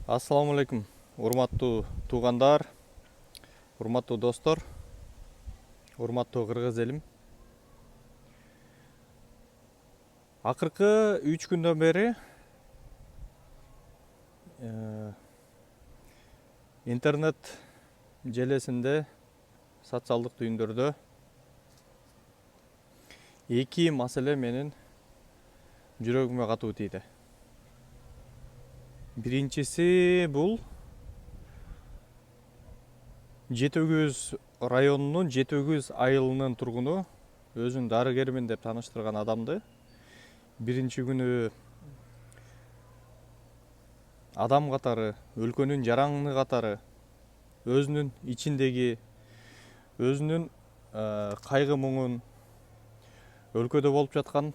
Assalamu алейкум, урматтуу туугандар, урматтуу достор, урматтуу кыргыз элим. Акыркы 3 күндөн бери интернет желесинде, социалдык түйүндөрдө эки маселе менин жүрөгүмө катуу тийди. Биринчиси бул Жети Өгүз районунун Жети Өгүз айылынын тургуну өзүн дарыгермин деп тааныштырган адамды биринчи күнү адам катары, өлкөнүн жараңы катары өзүнүн ичиндеги өзүнүн кайгы муңун, өлкөдө болуп жаткан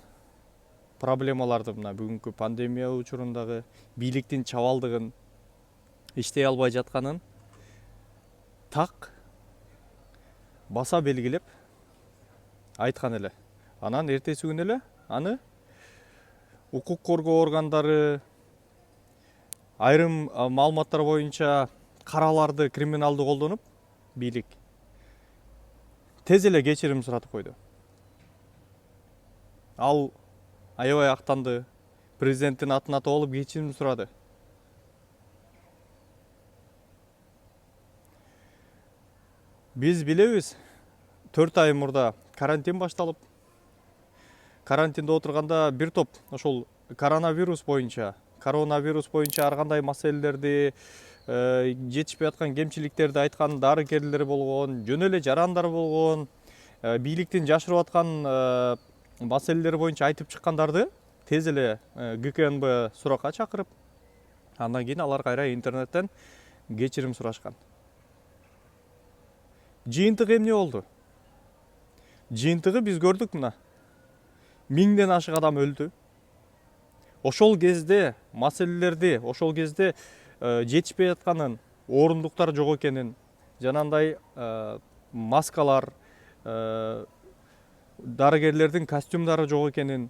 проблемаларды, мына бүгүнкү пандемия учурундагы бийликтин чабалдыгын, иштей албай жатканын так баса белгилеп айткан эле. Анан эртеси күнү эле аны укук коргоо органдары айрым маалыматтар боюнча караларды криминалдуу колдонуп, бийлик тез эле кечирим суратып койду. Ал аябай актанды, президенттин атын атап алып кечирим сурады. Биз билебиз, 4 ай мурда карантин башталып, карантинде отурганда бир топ ошол коронавирус боюнча ар кандай маселелерди, жетишпей аткан кемчиликтерди айткан дарыгерлер болгон, жөн эле жарандар болгон, бийликтин жашырып аткан маселелери боюнча айтып чыккандарды тез эле ГКНБ суракка чакырып, андан кийин алар кайра интернеттен кечирим сурашкан. Жыйынтыгы эмне болду? Жыйынтыгы биз көрдүк, мына 1000ден ашык адам өлдү. Ошол кезде маселелерди, ошол кезде жетишпей атканын, орундуктар жок экенин, жанагындай маскалар, дарыгерлердин костюмдары жок экенин,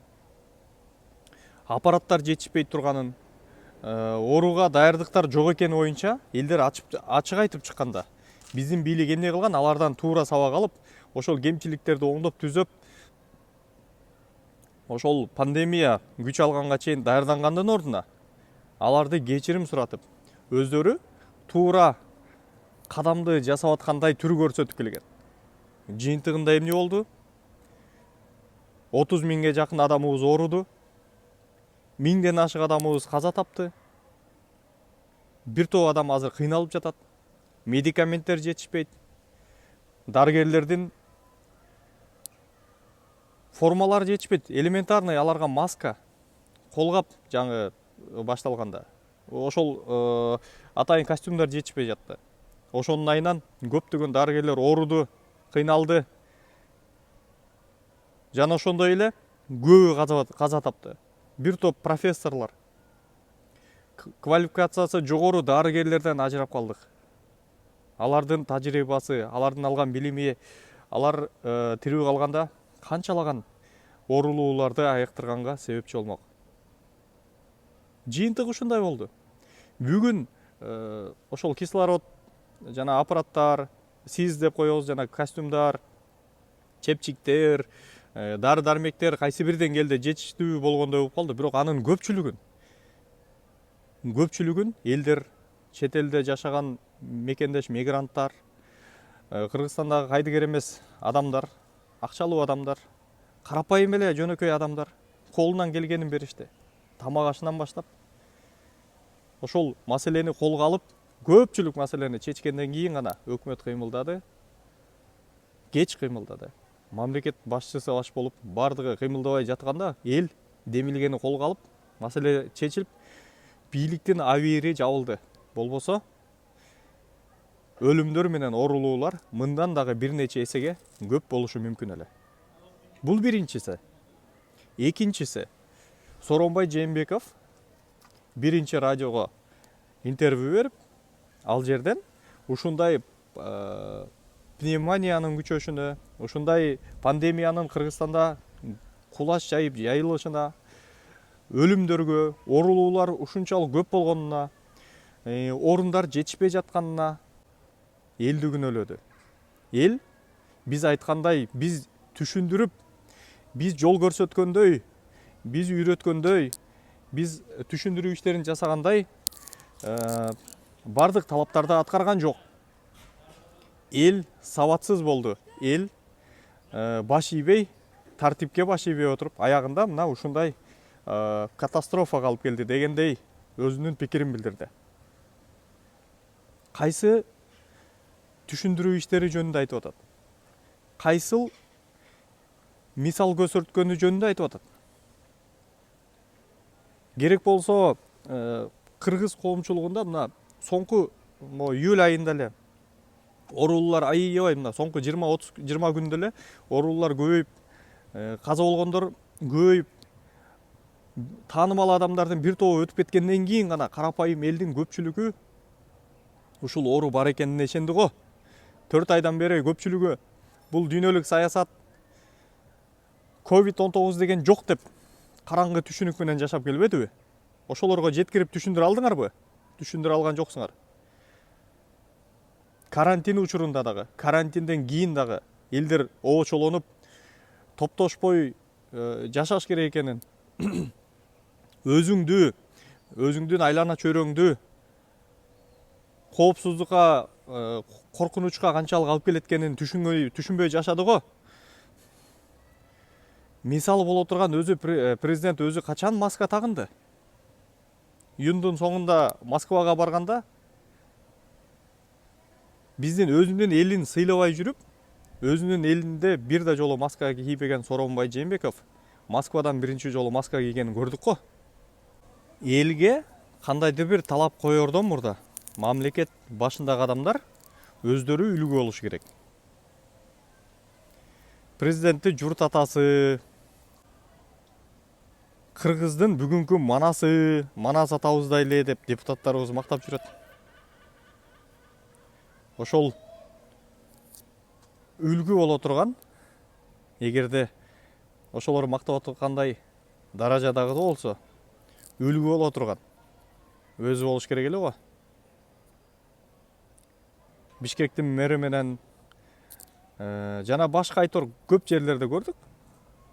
аппараттар жетишпей турганын, ооруга даярдыктар жок экени боюнча элдер ачык айтып чыкканда, биздин бийлик эмне кылган? Алардан туура сабак алып, ошол кемчиликтерди оңдоп түзөп, ошол пандемия күч алганга чейин даярдангандын ордуна аларды кечирим суратып, өздөрү туура кадамды жасап аткандай түр көрсөтүп келген. Жыйынтыгында эмне болду? 30 миңге жакын адамыбыз ооруду, 1000ден ашык адамыбыз каза тапты, бир топ адам азыр кыйналып жатат, медикаменттер жетишпейт, дарыгерлердин формалары жетишпейт, элементарный аларга маска, колгап жаңы башталганда, ошол атайын костюмдар жетишпей жатты. Ошонун айынан көптөгөн дарыгерлер ооруду, кыйналды. Жана ошондой эле көбү каза тапты. Бир топ профессорлор, квалификациясы жогору дарыгерлерден ажырап калдык. Алардын тажрыйбасы, алардын алган билими, алар тирүү калганда канчалаган оорулууларды айыктырганга себепчи болмок. Жыйынтыгы ушундай болду. Бүгүн ошол кислород жана аппараттар, СИЗ деп коебуз, жана костюмдар, чепчиктер, дары дармектер кайсы бир деңгээлде жетиштүү болгондой болуп калды. Бирок анын көпчүлүгүн элдер, чет элде жашаган мекендеш мигранттар, Кыргызстандагы кайдыгер эмес адамдар, акчалуу адамдар, карапайым эле жөнөкөй адамдар колунан келгенин беришти. Тамак ашынан баштап ошол маселени колго алып, көпчүлүк маселени чечкенден кийин гана өкмөт кыймылдады, кеч кыймылдады. Мамлекет башчысы баш болуп, бардыгы кыймылдабай жатканда эл демилгени колго алып, маселе чечилип, бийликтин абийири жабылды. Болбосо өлүмдөр менен оорулуулар мындан дагы бир нече эсеге көп болушу мүмкүн эле. Бул биринчиси. Экинчиси, Сооронбай Жээнбеков биринчи радиого интервью берип, ал жерден ушундай пневмониянын күчөшүнө, ушундай пандемиянын Кыргызстанда кулаш жайып жайылышына, өлүмдөргө, оорулуулар ушунчалык көп болгонуна, орундар жетишпей жатканына элди күнөөлөдү. Эл биз айткандай, биз түшүндүрүп, биз жол көрсөткөндөй, биз үйрөткөндөй, биз түшүндүрүү иштерин жасагандай бардык талаптарды аткарган жок. Эл сабатсыз болду. Эл баш ийбей, тартипке баш ийбей отуруп, аягында мына ушундай катастрофага алып келди дегендей өзүнүн пикирин билдирди. Кайсы түшүндүрүү иштери жөнүндө айтып атат, кайсыл мисал көрсөткөнү жөнүндө айтып атат. Керек болсо кыргыз коомчулугунда мына соңку июль айында эле оорулуулар аябай, мына соңку 20 күндө эле оорулуулар көбөйүп, каза болгондор көбөйүп, таанымал адамдардын бир тобу өтүп кеткенден кийин гана карапайым элдин көпчүлүгү ушул оору бар экенине ишенди го. 4 айдан бери көпчүлүгү бул дүйнөлүк саясат COVID-19 деген жок деп караңгы түшүнүк менен жашап келбедиби? Ошолорго жеткирип түшүндүрө алдыңарбы? Түшүндүрө алган жоксуңар. Карантин учурунда дагы, карантинден кийин дагы элдер обочолонуп, топтошпой жашаш керек экенин, өзүңдүн айлана чөйрөңдү коопсуздукка, коркунучка канчалык алып келеткенин түшүнбөй жашады го. Мисал боло турган президент өзү качан маска тагынды? Июндун соңунда Москвага барганда биздин өзүнүн элин сыйлабай жүрүп, өзүнүн элинде бир да жолу маска кийбеген Сооронбай Жээнбеков Москвадан биринчи жолу маска кийгенин көрдүк го. Элге кандайдыр бир талап коердон мурда мамлекет башындагы адамдар өздөрү үлгү болуш керек. Президентти журт атасы, кыргыздын бүгүнкү манасы, манас атабыздай эле деп депутаттарыбыз мактап жүрөт. Ошол үлгү боло турган, эгерде ошолор мактап аткандай даражадагы болсо, үлгү боло турган өзү болуш керек эле го. Бишкектин мэри менен жана башка айтор көп жерлерде көрдүк.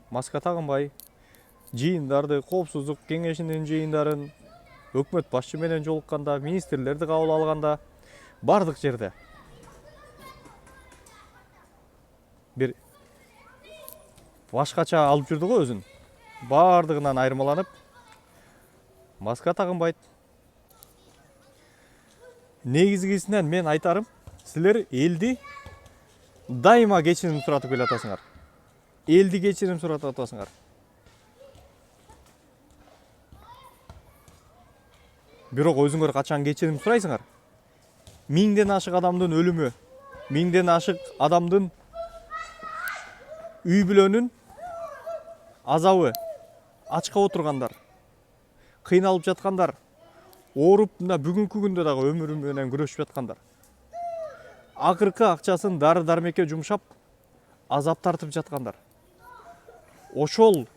Маска тагынбай, жыйындарды, коопсуздук кеңешинин жыйындарын, өкмөт башчы менен жолукканда, министрлерди кабыл алганда, бардык жерде бир башкача алып жүрдү го өзүн. Бардыгынан айырмаланып, маска тагынбайт. Негизгисинен мен айтарым, силер элди дайыма кечирим суратып келатасыңар. Элди кечирим суратып атасыңар. Бирок өзүңөр качан кечирим сурайсыңар? Миңден ашык адамдын өлүмү, миңден ашык адамдын үй бүлөнүн азабы, ачка отургандар, кыйналып жаткандар, ооруп мына бүгүнкү күндө дагы өмүрү менен күрөшүп жаткандар. Акыркы акчасын дары дармекке жумшап, азап тартып жаткандар. Ошол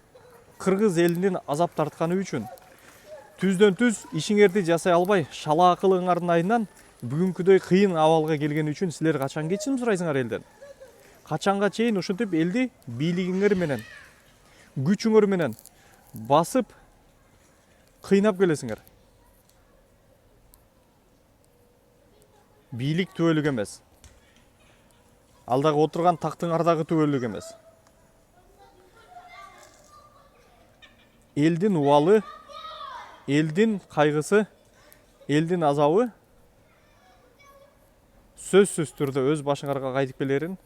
кыргыз элинин азап тартканы үчүн түздөн түз ишиңерди жасай албай, шала акылыңардын айынан бүгүнкүдөй кыйын абалга келген үчүн силер качан кечирим сурайсыңар элден? Качанга чейин ушинтип элди бийлигиңер менен, күчүңөр менен басып, кыйнап келесиңер? Бийлик түбөлүк эмес. Ал дагы отурган тактыңардагы түбөлүк эмес. Элдин убалы, элдин кайгысы, элдин азабы сөзсүз түрдө өз башыңарга кайтып келерин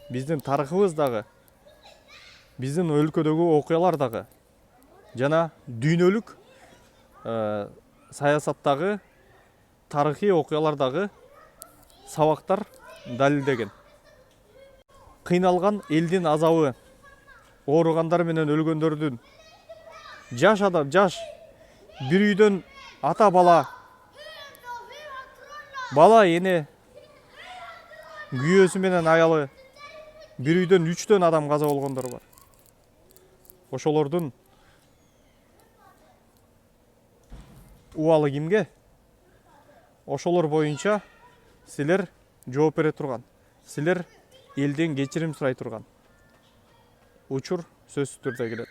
биздин тарыхыбыз дагы, биздин өлкөдөгү окуялар дагы жана дүйнөлүк саясаттагы тарыхый окуялар дагы сабактар далилдеген. Кыйналган элдин азабы, ооругандар менен өлгөндөрдүн, жаш адам, жаш бир үйдөн ата бала, бала эне, күйөөсү менен аялы, бир үйдөн 3 адам каза болгондор бар. Ошолордун убалы кимге? ошолор боюнча силер жооп бере турган, силер элден кечирим сурай турган учур сөзсүз түрдө келет.